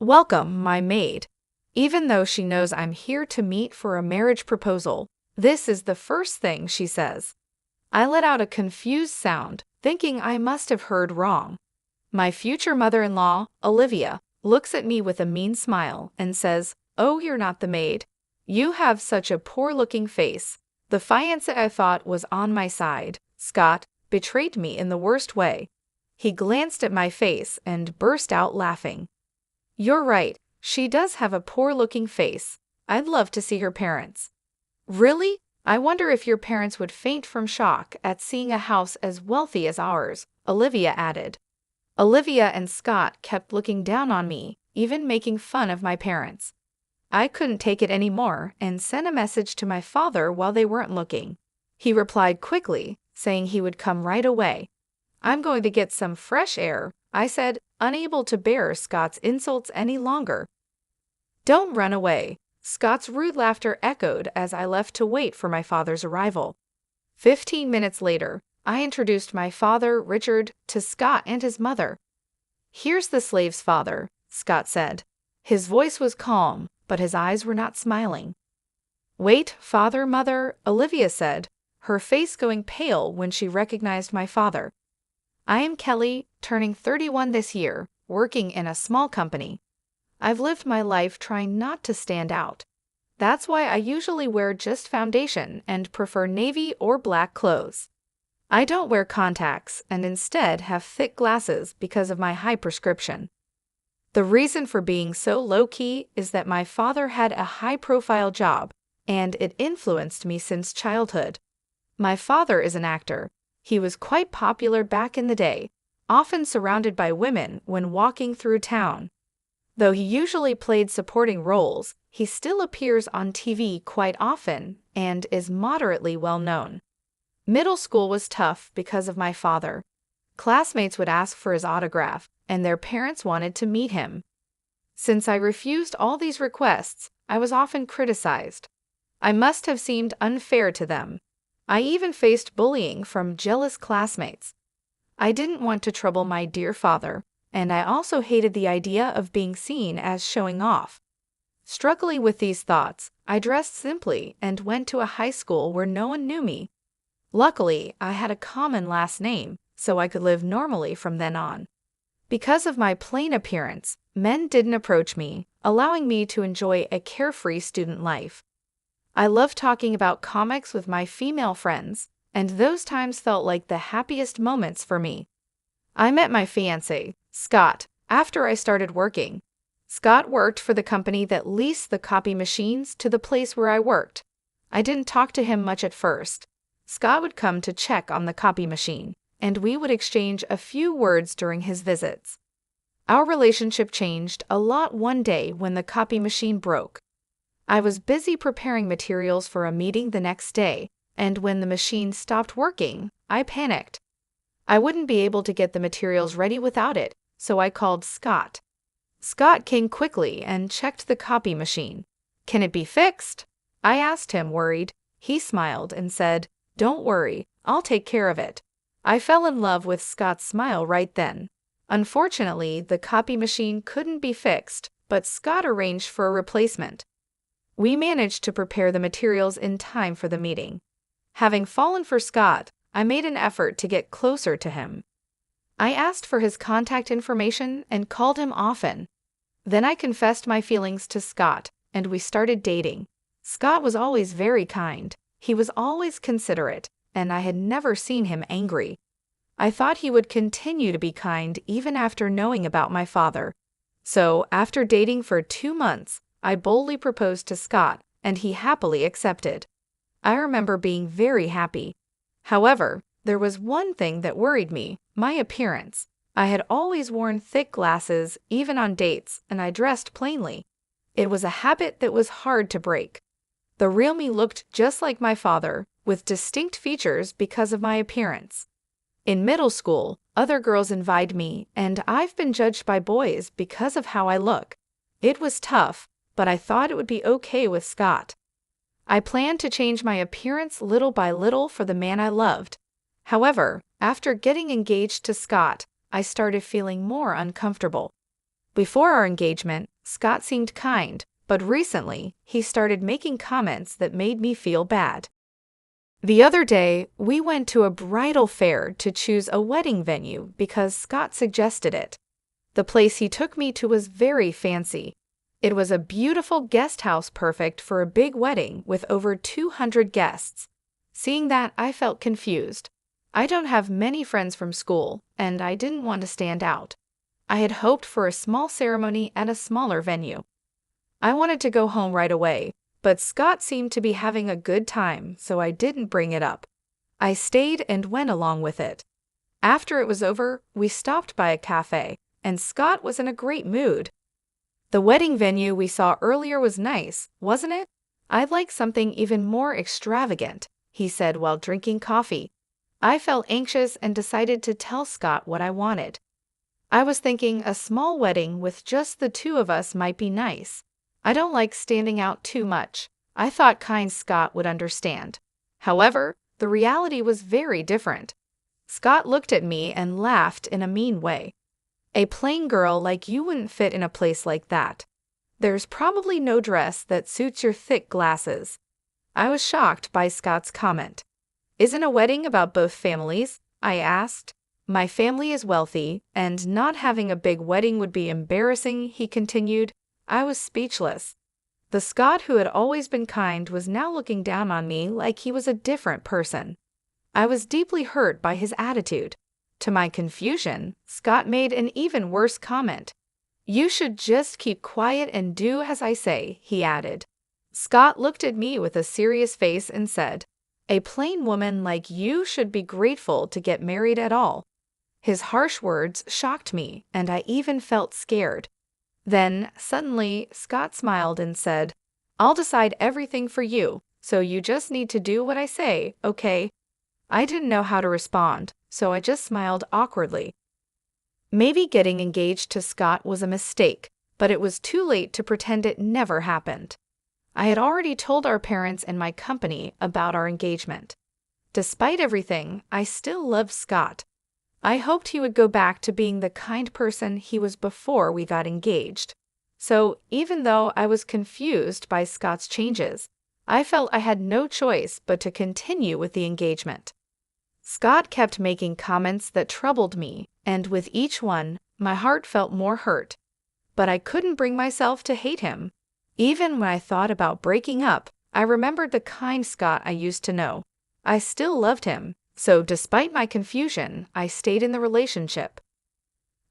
Welcome, my maid. Even though she knows I'm here to meet for a marriage proposal, this is the first thing she says. I let out a confused sound, thinking I must have heard wrong. My future mother-in-law, Olivia, looks at me with a mean smile and says, "Oh, you're not the maid. You have such a poor-looking face." The fiancé I thought was on my side, Scott, betrayed me in the worst way. He glanced at my face and burst out laughing. "You're right, she does have a poor-looking face. I'd love to see her parents." "Really? I wonder if your parents would faint from shock at seeing a house as wealthy as ours," Olivia added. Olivia and Scott kept looking down on me, even making fun of my parents. I couldn't take it anymore and sent a message to my father while they weren't looking. He replied quickly, saying he would come right away. "I'm going to get some fresh air," I said, unable to bear Scott's insults any longer. "Don't run away." Scott's rude laughter echoed as I left to wait for my father's arrival. 15 minutes later, I introduced my father, Richard, to Scott and his mother. "Here's the slave's father," Scott said. His voice was calm, but his eyes were not smiling. "Wait, father, mother," Olivia said, her face going pale when she recognized my father. "I am Kelly, turning 31 this year, working in a small company. I've lived my life trying not to stand out. That's why I usually wear just foundation and prefer navy or black clothes. I don't wear contacts and instead have thick glasses because of my high prescription. The reason for being so low-key is that my father had a high-profile job, and it influenced me since childhood. My father is an actor. He was quite popular back in the day, often surrounded by women when walking through town. Though he usually played supporting roles, he still appears on TV quite often and is moderately well known. Middle school was tough because of my father. Classmates would ask for his autograph, and their parents wanted to meet him. Since I refused all these requests, I was often criticized. I must have seemed unfair to them. I even faced bullying from jealous classmates. I didn't want to trouble my dear father, and I also hated the idea of being seen as showing off. Struggling with these thoughts, I dressed simply and went to a high school where no one knew me. Luckily, I had a common last name, so I could live normally from then on. Because of my plain appearance, men didn't approach me, allowing me to enjoy a carefree student life. I loved talking about comics with my female friends, and those times felt like the happiest moments for me. I met my fiancé, Scott, after I started working. Scott worked for the company that leased the copy machines to the place where I worked. I didn't talk to him much at first. Scott would come to check on the copy machine, and we would exchange a few words during his visits. Our relationship changed a lot one day when the copy machine broke. I was busy preparing materials for a meeting the next day, and when the machine stopped working, I panicked. I wouldn't be able to get the materials ready without it, so I called Scott. Scott came quickly and checked the copy machine. "Can it be fixed?" I asked him, worried. He smiled and said, "Don't worry, I'll take care of it." I fell in love with Scott's smile right then. Unfortunately, the copy machine couldn't be fixed, but Scott arranged for a replacement. We managed to prepare the materials in time for the meeting. Having fallen for Scott, I made an effort to get closer to him. I asked for his contact information and called him often. Then I confessed my feelings to Scott, and we started dating. Scott was always very kind. He was always considerate, and I had never seen him angry. I thought he would continue to be kind even after knowing about my father. So, after dating for 2 months, I boldly proposed to Scott, and he happily accepted. I remember being very happy. However, there was one thing that worried me: my appearance. I had always worn thick glasses, even on dates, and I dressed plainly. It was a habit that was hard to break. The real me looked just like my father, with distinct features because of my appearance. In middle school, other girls envied me, and I've been judged by boys because of how I look. It was tough, but I thought it would be okay with Scott. I planned to change my appearance little by little for the man I loved. However, after getting engaged to Scott, I started feeling more uncomfortable. Before our engagement, Scott seemed kind, but recently, he started making comments that made me feel bad. The other day, we went to a bridal fair to choose a wedding venue because Scott suggested it. The place he took me to was very fancy. It was a beautiful guest house perfect for a big wedding with over 200 guests. Seeing that, I felt confused. I don't have many friends from school, and I didn't want to stand out. I had hoped for a small ceremony at a smaller venue. I wanted to go home right away, but Scott seemed to be having a good time, so I didn't bring it up. I stayed and went along with it. After it was over, we stopped by a cafe, and Scott was in a great mood. The wedding venue we saw earlier was nice, wasn't it? I'd like something even more extravagant, he said while drinking coffee. I felt anxious and decided to tell Scott what I wanted. I was thinking a small wedding with just the two of us might be nice. I don't like standing out too much. I thought kind Scott would understand. However, the reality was very different. Scott looked at me and laughed in a mean way. A plain girl like you wouldn't fit in a place like that. There's probably no dress that suits your thick glasses. I was shocked by Scott's comment. Isn't a wedding about both families? I asked. My family is wealthy, and not having a big wedding would be embarrassing, he continued. I was speechless. The Scott who had always been kind was now looking down on me like he was a different person. I was deeply hurt by his attitude. To my confusion, Scott made an even worse comment. You should just keep quiet and do as I say, he added. Scott looked at me with a serious face and said, a plain woman like you should be grateful to get married at all. His harsh words shocked me, and I even felt scared. Then, suddenly, Scott smiled and said, I'll decide everything for you, so you just need to do what I say, okay? I didn't know how to respond, so I just smiled awkwardly. Maybe getting engaged to Scott was a mistake, but it was too late to pretend it never happened. I had already told our parents and my company about our engagement. Despite everything, I still loved Scott. I hoped he would go back to being the kind person he was before we got engaged. So, even though I was confused by Scott's changes, I felt I had no choice but to continue with the engagement. Scott kept making comments that troubled me, and with each one, my heart felt more hurt. But I couldn't bring myself to hate him. Even when I thought about breaking up, I remembered the kind Scott I used to know. I still loved him. So despite my confusion, I stayed in the relationship.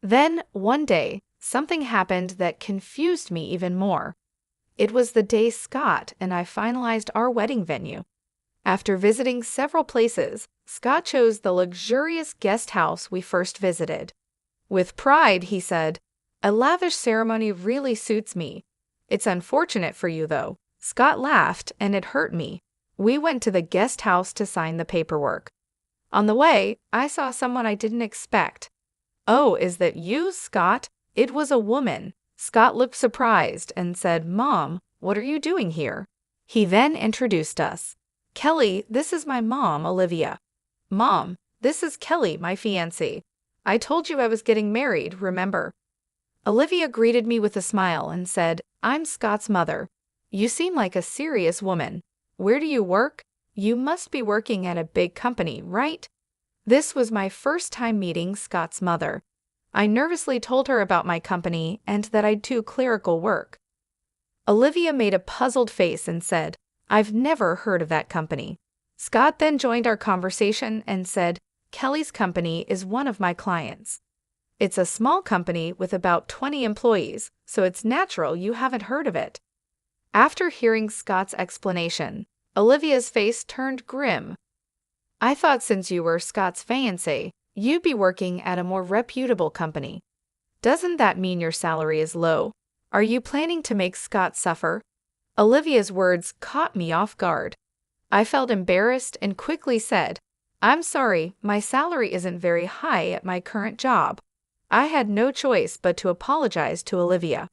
Then, one day, something happened that confused me even more. It was the day Scott and I finalized our wedding venue. After visiting several places, Scott chose the luxurious guest house we first visited. With pride, he said, a lavish ceremony really suits me. It's unfortunate for you, though. Scott laughed, and it hurt me. We went to the guest house to sign the paperwork. On the way, I saw someone I didn't expect. Oh, is that you, Scott? It was a woman. Scott looked surprised and said, Mom, what are you doing here? He then introduced us. Kelly, this is my mom, Olivia. Mom, this is Kelly, my fiancée. I told you I was getting married, remember? Olivia greeted me with a smile and said, I'm Scott's mother. You seem like a serious woman. Where do you work? You must be working at a big company, right? This was my first time meeting Scott's mother. I nervously told her about my company and that I do clerical work. Olivia made a puzzled face and said, I've never heard of that company. Scott then joined our conversation and said, Kelly's company is one of my clients. It's a small company with about 20 employees, so it's natural you haven't heard of it. After hearing Scott's explanation, Olivia's face turned grim. I thought since you were Scott's fiancé, you'd be working at a more reputable company. Doesn't that mean your salary is low? Are you planning to make Scott suffer? Olivia's words caught me off guard. I felt embarrassed and quickly said, I'm sorry, my salary isn't very high at my current job. I had no choice but to apologize to Olivia.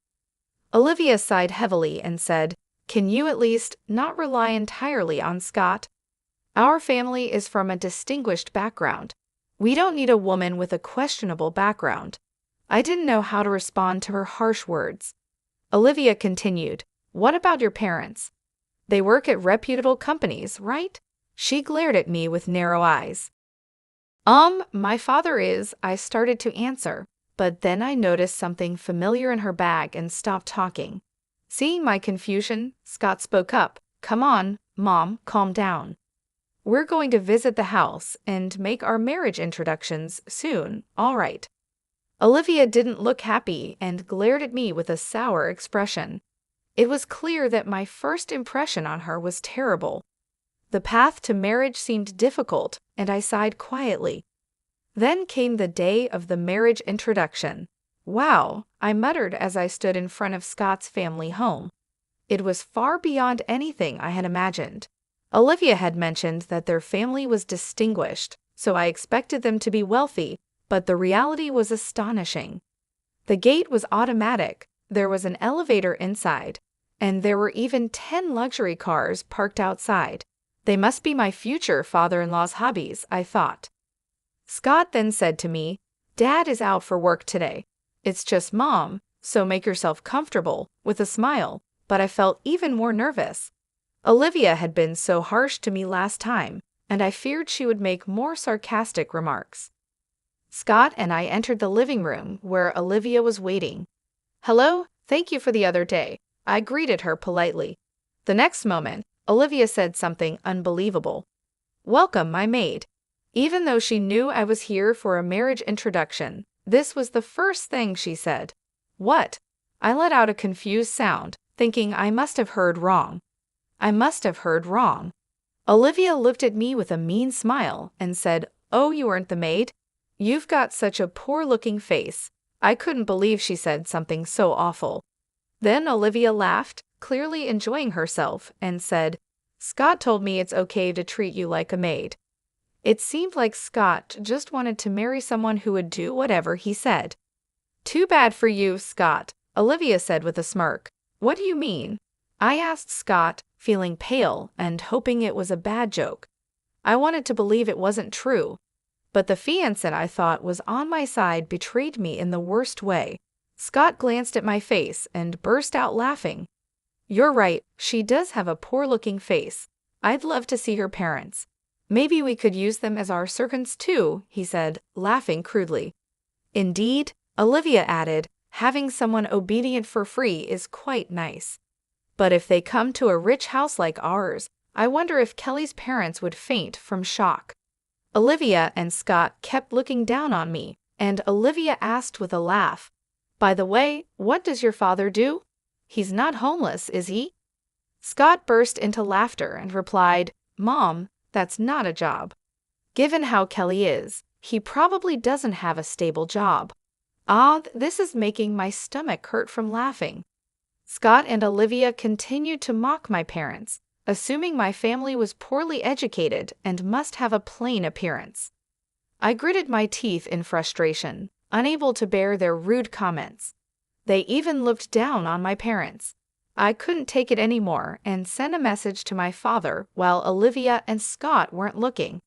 Olivia sighed heavily and said, Can you at least not rely entirely on Scott? Our family is from a distinguished background. We don't need a woman with a questionable background. I didn't know how to respond to her harsh words. Olivia continued, "What about your parents? They work at reputable companies, right?" She glared at me with narrow eyes. My father is," I started to answer, but then I noticed something familiar in her bag and stopped talking. Seeing my confusion, Scott spoke up, "Come on, Mom, calm down. We're going to visit the house and make our marriage introductions soon, all right." Olivia didn't look happy and glared at me with a sour expression. It was clear that my first impression on her was terrible. The path to marriage seemed difficult, and I sighed quietly. Then came the day of the marriage introduction. "Wow," I muttered as I stood in front of Scott's family home. It was far beyond anything I had imagined. Olivia had mentioned that their family was distinguished, so I expected them to be wealthy, but the reality was astonishing. The gate was automatic, there was an elevator inside, and there were even 10 luxury cars parked outside. They must be my future father-in-law's hobbies, I thought. Scott then said to me, "Dad is out for work today. It's just Mom, so make yourself comfortable," with a smile, but I felt even more nervous. Olivia had been so harsh to me last time, and I feared she would make more sarcastic remarks. Scott and I entered the living room where Olivia was waiting. "Hello, thank you for the other day," I greeted her politely. The next moment, Olivia said something unbelievable. "Welcome, my maid." Even though she knew I was here for a marriage introduction, this was the first thing she said. "What?" I let out a confused sound, thinking I must have heard wrong. Olivia looked at me with a mean smile and said, "Oh, you aren't the maid? You've got such a poor-looking face." I couldn't believe she said something so awful. Then Olivia laughed, clearly enjoying herself, and said, "Scott told me it's okay to treat you like a maid." It seemed like Scott just wanted to marry someone who would do whatever he said. "Too bad for you, Scott," Olivia said with a smirk. "What do you mean?" I asked Scott, feeling pale and hoping it was a bad joke. I wanted to believe it wasn't true, but the fiancé I thought was on my side betrayed me in the worst way. Scott glanced at my face and burst out laughing. "You're right, she does have a poor-looking face. I'd love to see her parents. Maybe we could use them as our servants too," he said, laughing crudely. "Indeed," Olivia added, "having someone obedient for free is quite nice. But if they come to a rich house like ours, I wonder if Kelly's parents would faint from shock." Olivia and Scott kept looking down on me, and Olivia asked with a laugh, "By the way, what does your father do? He's not homeless, is he?" Scott burst into laughter and replied, "Mom, that's not a job. Given how Kelly is, he probably doesn't have a stable job." This is making my stomach hurt from laughing. Scott and Olivia continued to mock my parents, assuming my family was poorly educated and must have a plain appearance. I gritted my teeth in frustration, unable to bear their rude comments. They even looked down on my parents. I couldn't take it anymore and sent a message to my father while Olivia and Scott weren't looking.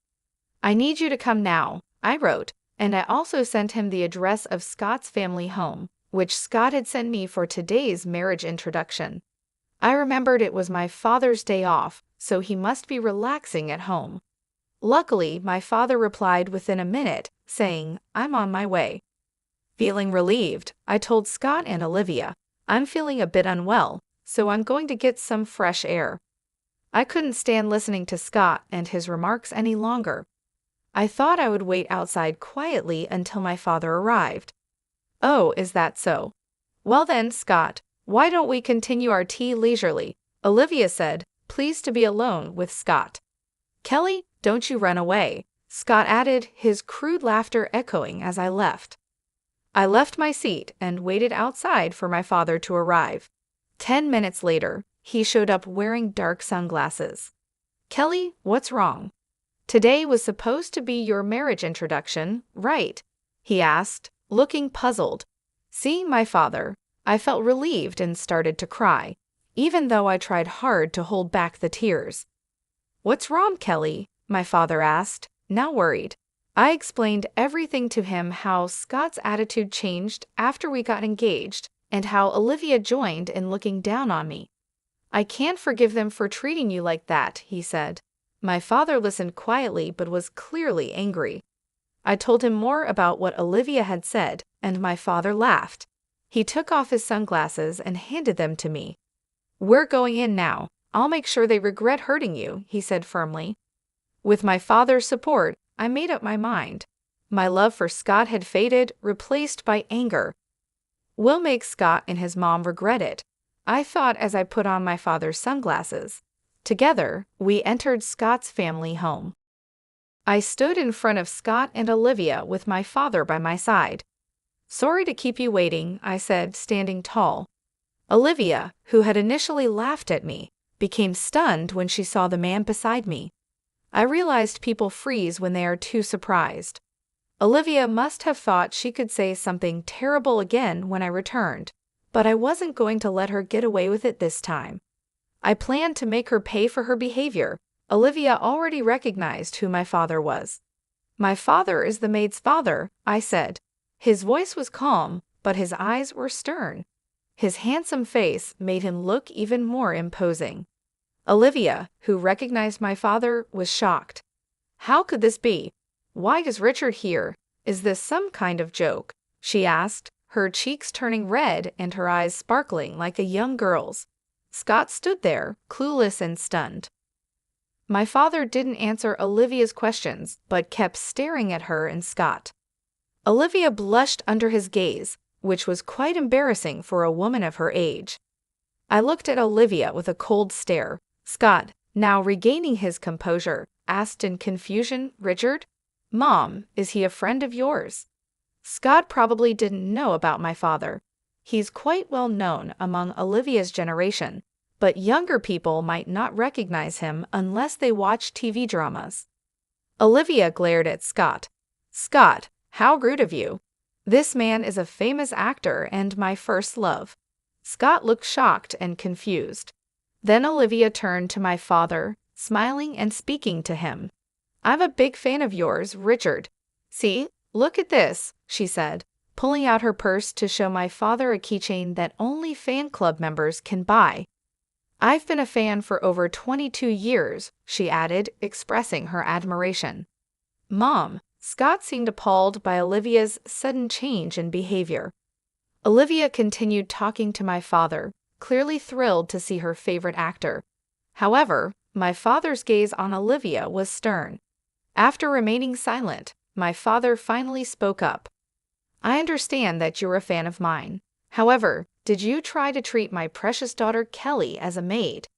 "I need you to come now," I wrote, and I also sent him the address of Scott's family home, which Scott had sent me for today's marriage introduction. I remembered it was my father's day off, so he must be relaxing at home. Luckily, my father replied within a minute, saying, "I'm on my way." Feeling relieved, I told Scott and Olivia, "I'm feeling a bit unwell, so I'm going to get some fresh air." I couldn't stand listening to Scott and his remarks any longer. I thought I would wait outside quietly until my father arrived. "Oh, is that so? Well then, Scott, why don't we continue our tea leisurely?" Olivia said, pleased to be alone with Scott. "Kelly, don't you run away," Scott added, his crude laughter echoing as I left. I left my seat and waited outside for my father to arrive. 10 minutes later, he showed up wearing dark sunglasses. "Kelly, what's wrong? Today was supposed to be your marriage introduction, right?" he asked, looking puzzled. Seeing my father, I felt relieved and started to cry, even though I tried hard to hold back the tears. "What's wrong, Kelly?" my father asked, now worried. I explained everything to him, how Scott's attitude changed after we got engaged, and how Olivia joined in looking down on me. "I can't forgive them for treating you like that," he said. My father listened quietly but was clearly angry. I told him more about what Olivia had said, and my father laughed. He took off his sunglasses and handed them to me. "We're going in now. I'll make sure they regret hurting you," he said firmly. With my father's support, I made up my mind. My love for Scott had faded, replaced by anger. "We'll make Scott and his mom regret it," I thought as I put on my father's sunglasses. Together, we entered Scott's family home. I stood in front of Scott and Olivia with my father by my side. "Sorry to keep you waiting," I said, standing tall. Olivia, who had initially laughed at me, became stunned when she saw the man beside me. I realized people freeze when they are too surprised. Olivia must have thought she could say something terrible again when I returned, but I wasn't going to let her get away with it this time. I planned to make her pay for her behavior. Olivia already recognized who my father was. "My father is the maid's father," I said. His voice was calm, but his eyes were stern. His handsome face made him look even more imposing. Olivia, who recognized my father, was shocked. "How could this be? Why is Richard here? Is this some kind of joke?" she asked, her cheeks turning red and her eyes sparkling like a young girl's. Scott stood there, clueless and stunned. My father didn't answer Olivia's questions, but kept staring at her and Scott. Olivia blushed under his gaze, which was quite embarrassing for a woman of her age. I looked at Olivia with a cold stare. Scott, now regaining his composure, asked in confusion, "Richard? Mom, is he a friend of yours?" Scott probably didn't know about my father. He's quite well known among Olivia's generation, but younger people might not recognize him unless they watch TV dramas. Olivia glared at Scott. "Scott, how rude of you. This man is a famous actor and my first love." Scott looked shocked and confused. Then Olivia turned to my father, smiling and speaking to him. "I'm a big fan of yours, Richard. See, look at this," she said, pulling out her purse to show my father a keychain that only fan club members can buy. "I've been a fan for over 22 years, she added, expressing her admiration. "Mom," Scott seemed appalled by Olivia's sudden change in behavior. Olivia continued talking to my father, clearly thrilled to see her favorite actor. However, my father's gaze on Olivia was stern. After remaining silent, my father finally spoke up. "I understand that you're a fan of mine. However, did you try to treat my precious daughter Kelly as a maid?"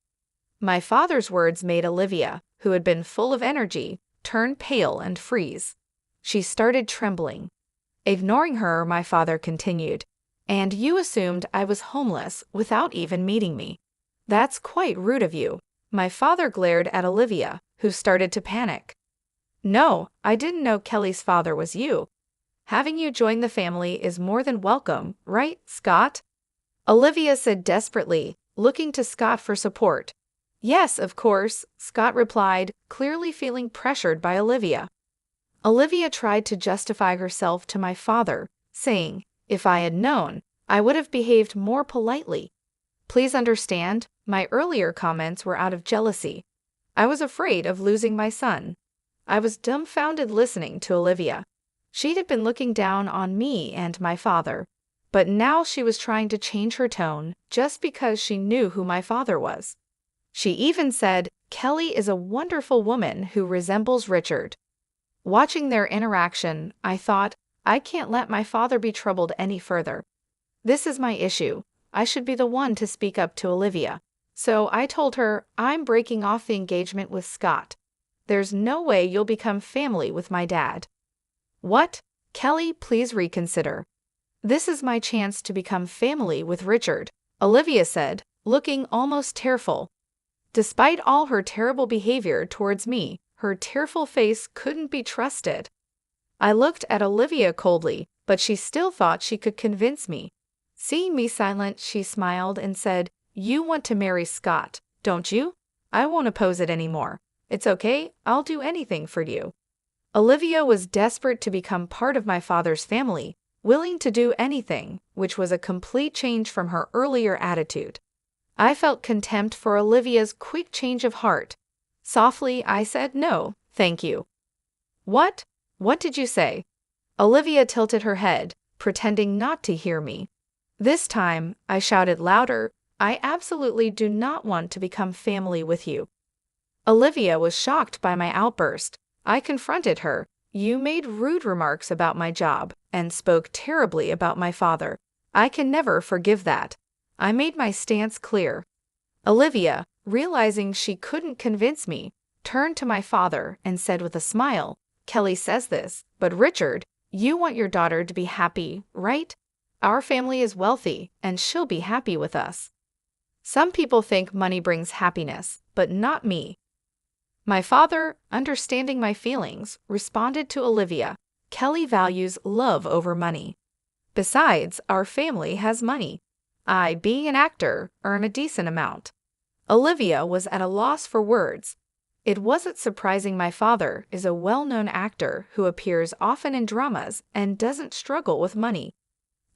My father's words made Olivia, who had been full of energy, turn pale and freeze. She started trembling. Ignoring her, my father continued, "And you assumed I was homeless without even meeting me. That's quite rude of you." My father glared at Olivia, who started to panic. "No, I didn't know Kelly's father was you. Having you join the family is more than welcome, right, Scott?" Olivia said desperately, looking to Scott for support. "Yes, of course," Scott replied, clearly feeling pressured by Olivia. Olivia tried to justify herself to my father, saying, "If I had known, I would have behaved more politely. Please understand, my earlier comments were out of jealousy. I was afraid of losing my son." I was dumbfounded listening to Olivia. She had been looking down on me and my father, but now she was trying to change her tone just because she knew who my father was. She even said, "Kelly is a wonderful woman who resembles Richard." Watching their interaction, I thought, I can't let my father be troubled any further. This is my issue. I should be the one to speak up to Olivia. So I told her, "I'm breaking off the engagement with Scott. There's no way you'll become family with my dad." "What? Kelly, please reconsider. This is my chance to become family with Richard," Olivia said, looking almost tearful. Despite all her terrible behavior towards me, her tearful face couldn't be trusted. I looked at Olivia coldly, but she still thought she could convince me. Seeing me silent, she smiled and said, "You want to marry Scott, don't you? I won't oppose it anymore. It's okay, I'll do anything for you." Olivia was desperate to become part of my father's family, willing to do anything, which was a complete change from her earlier attitude. I felt contempt for Olivia's quick change of heart. Softly, I said, "No, thank you." "What? What did you say?" Olivia tilted her head, pretending not to hear me. This time, I shouted louder, "I absolutely do not want to become family with you." Olivia was shocked by my outburst. I confronted her. "You made rude remarks about my job and spoke terribly about my father. I can never forgive that." I made my stance clear. Olivia, realizing she couldn't convince me, turned to my father and said with a smile, "Kelly says this, but Richard, you want your daughter to be happy, right? Our family is wealthy, and she'll be happy with us. Some people think money brings happiness, but not me." My father, understanding my feelings, responded to Olivia, "Kelly values love over money. Besides, our family has money. I, being an actor, earn a decent amount." Olivia was at a loss for words. It wasn't surprising my father is a well-known actor who appears often in dramas and doesn't struggle with money.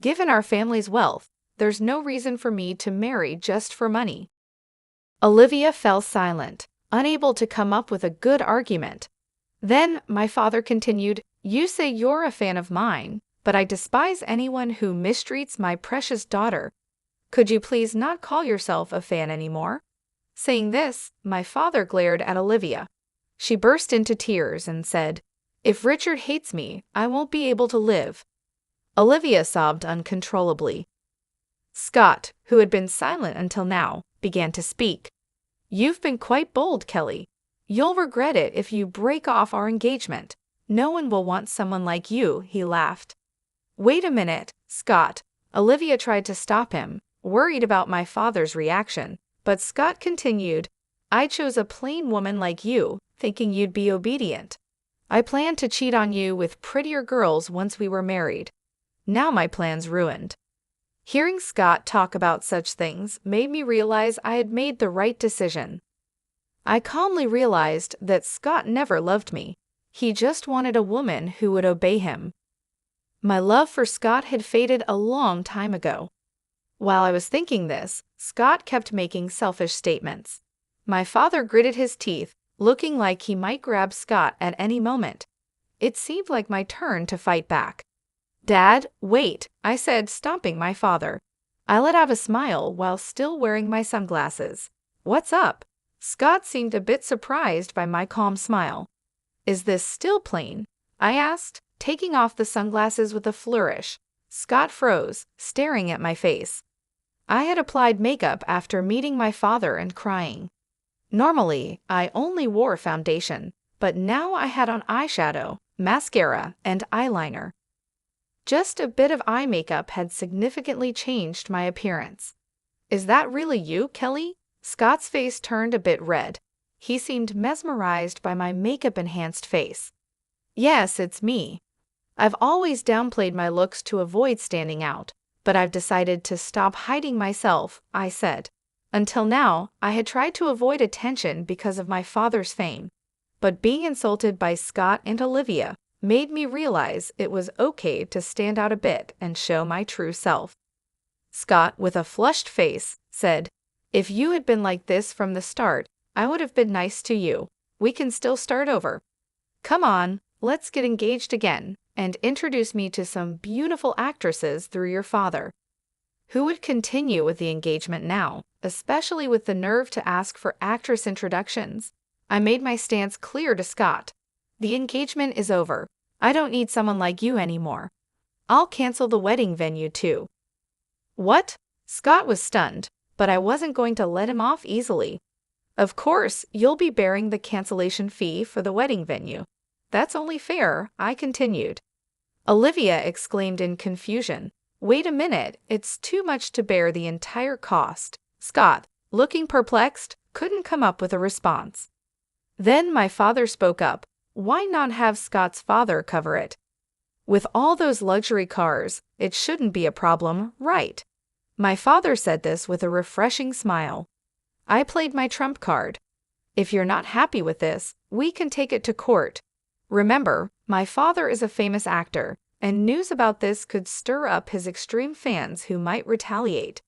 Given our family's wealth, there's no reason for me to marry just for money. Olivia fell silent, unable to come up with a good argument. Then my father continued, "You say you're a fan of mine, but I despise anyone who mistreats my precious daughter. Could you please not call yourself a fan anymore?" Saying this, my father glared at Olivia. She burst into tears and said, "If Richard hates me, I won't be able to live." Olivia sobbed uncontrollably. Scott, who had been silent until now, began to speak. "You've been quite bold, Kelly. You'll regret it if you break off our engagement. No one will want someone like you," he laughed. "Wait a minute, Scott." Olivia tried to stop him, worried about my father's reaction, but Scott continued, "I chose a plain woman like you, thinking you'd be obedient. I planned to cheat on you with prettier girls once we were married. Now my plan's ruined." Hearing Scott talk about such things made me realize I had made the right decision. I calmly realized that Scott never loved me. He just wanted a woman who would obey him. My love for Scott had faded a long time ago. While I was thinking this, Scott kept making selfish statements. My father gritted his teeth, looking like he might grab Scott at any moment. It seemed like my turn to fight back. "Dad, wait," I said, stopping my father. I let out a smile while still wearing my sunglasses. "What's up?" Scott seemed a bit surprised by my calm smile. "Is this still plain?" I asked, taking off the sunglasses with a flourish. Scott froze, staring at my face. I had applied makeup after meeting my father and crying. Normally, I only wore foundation, but now I had on eyeshadow, mascara, and eyeliner. Just a bit of eye makeup had significantly changed my appearance. "Is that really you, Kelly?" Scott's face turned a bit red. He seemed mesmerized by my makeup-enhanced face. "Yes, it's me. I've always downplayed my looks to avoid standing out, but I've decided to stop hiding myself," I said. Until now, I had tried to avoid attention because of my father's fame, but being insulted by Scott and Olivia made me realize it was okay to stand out a bit and show my true self. Scott, with a flushed face, said, "If you had been like this from the start, I would have been nice to you. We can still start over. Come on, let's get engaged again, and introduce me to some beautiful actresses through your father." Who would continue with the engagement now, especially with the nerve to ask for actress introductions? I made my stance clear to Scott. "The engagement is over. I don't need someone like you anymore. I'll cancel the wedding venue too." "What?" Scott was stunned, but I wasn't going to let him off easily. "Of course, you'll be bearing the cancellation fee for the wedding venue. That's only fair," I continued. Olivia exclaimed in confusion, "Wait a minute, it's too much to bear the entire cost." Scott, looking perplexed, couldn't come up with a response. Then my father spoke up. "Why not have Scott's father cover it? With all those luxury cars, it shouldn't be a problem, right?" My father said this with a refreshing smile. I played my trump card. "If you're not happy with this, we can take it to court. Remember, my father is a famous actor, and news about this could stir up his extreme fans who might retaliate.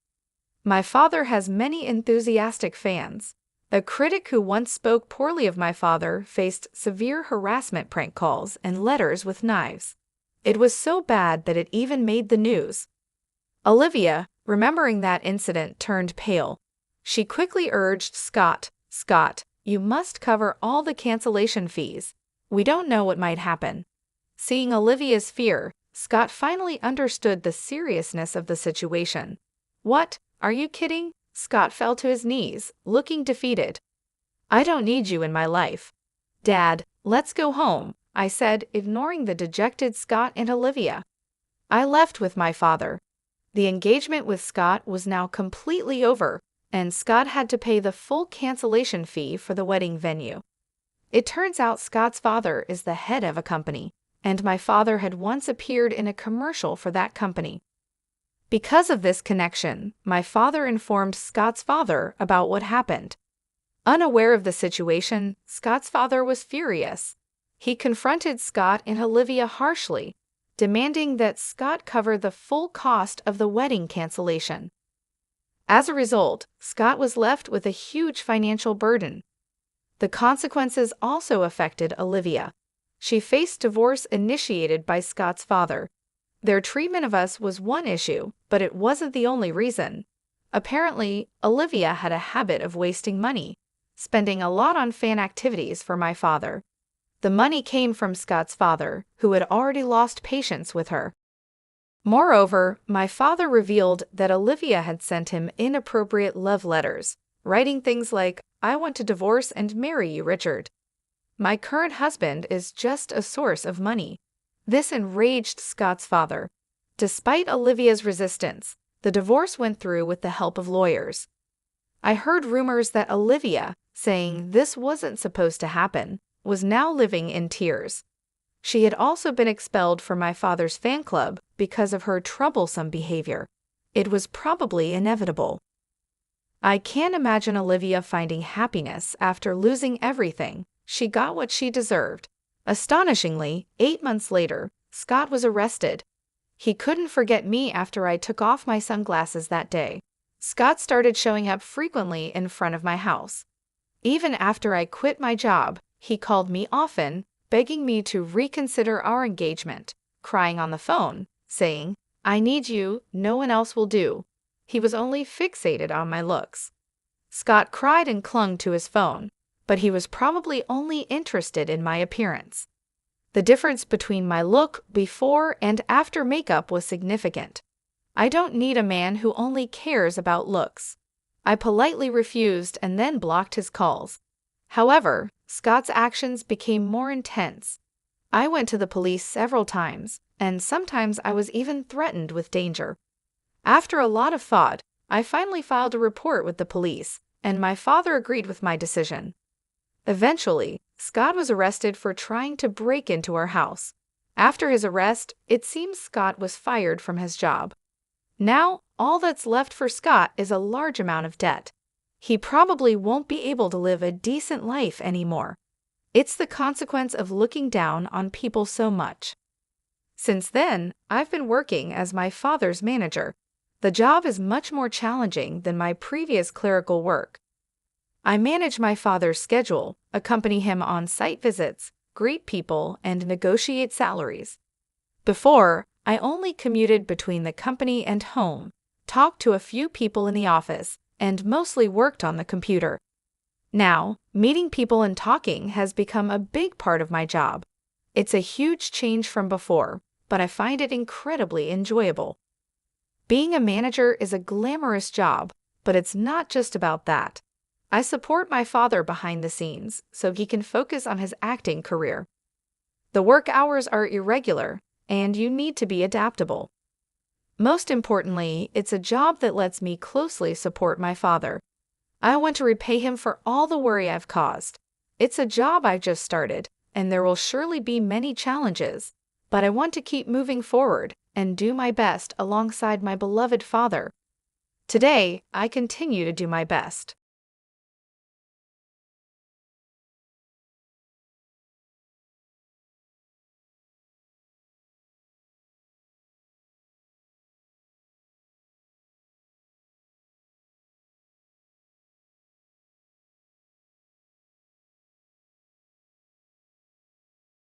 My father has many enthusiastic fans. A critic who once spoke poorly of my father faced severe harassment prank calls and letters with knives. It was so bad that it even made the news. Olivia, remembering that incident, turned pale. She quickly urged Scott, "Scott, you must cover all the cancellation fees. We don't know what might happen." Seeing Olivia's fear, Scott finally understood the seriousness of the situation. "What? Are you kidding?" Scott fell to his knees, looking defeated. "I don't need you in my life." "Dad, let's go home," I said, ignoring the dejected Scott and Olivia. I left with my father. The engagement with Scott was now completely over, and Scott had to pay the full cancellation fee for the wedding venue. It turns out Scott's father is the head of a company, and my father had once appeared in a commercial for that company. Because of this connection, my father informed Scott's father about what happened. Unaware of the situation, Scott's father was furious. He confronted Scott and Olivia harshly, demanding that Scott cover the full cost of the wedding cancellation. As a result, Scott was left with a huge financial burden. The consequences also affected Olivia. She faced divorce initiated by Scott's father. Their treatment of us was one issue, but it wasn't the only reason. Apparently, Olivia had a habit of wasting money, spending a lot on fan activities for my father. The money came from Scott's father, who had already lost patience with her. Moreover, my father revealed that Olivia had sent him inappropriate love letters, writing things like, "I want to divorce and marry you, Richard. My current husband is just a source of money." This enraged Scott's father. Despite Olivia's resistance, the divorce went through with the help of lawyers. I heard rumors that Olivia, saying this wasn't supposed to happen, was now living in tears. She had also been expelled from my father's fan club because of her troublesome behavior. It was probably inevitable. I can't imagine Olivia finding happiness after losing everything. She got what she deserved. Astonishingly, 8 months later, Scott was arrested. He couldn't forget me after I took off my sunglasses that day. Scott started showing up frequently in front of my house. Even after I quit my job, he called me often, begging me to reconsider our engagement, crying on the phone, saying, "I need you, no one else will do." He was only fixated on my looks. Scott cried and clung to his phone, but he was probably only interested in my appearance. The difference between my look before and after makeup was significant. I don't need a man who only cares about looks. I politely refused and then blocked his calls. However, Scott's actions became more intense. I went to the police several times, and sometimes I was even threatened with danger. After a lot of thought, I finally filed a report with the police, and my father agreed with my decision. Eventually, Scott was arrested for trying to break into our house. After his arrest, it seems Scott was fired from his job. Now, all that's left for Scott is a large amount of debt. He probably won't be able to live a decent life anymore. It's the consequence of looking down on people so much. Since then, I've been working as my father's manager. The job is much more challenging than my previous clerical work. I manage my father's schedule, accompany him on site visits, greet people, and negotiate salaries. Before, I only commuted between the company and home, talked to a few people in the office, and mostly worked on the computer. Now, meeting people and talking has become a big part of my job. It's a huge change from before, but I find it incredibly enjoyable. Being a manager is a glamorous job, but it's not just about that. I support my father behind the scenes so he can focus on his acting career. The work hours are irregular, and you need to be adaptable. Most importantly, it's a job that lets me closely support my father. I want to repay him for all the worry I've caused. It's a job I've just started, and there will surely be many challenges, but I want to keep moving forward and do my best alongside my beloved father. Today, I continue to do my best.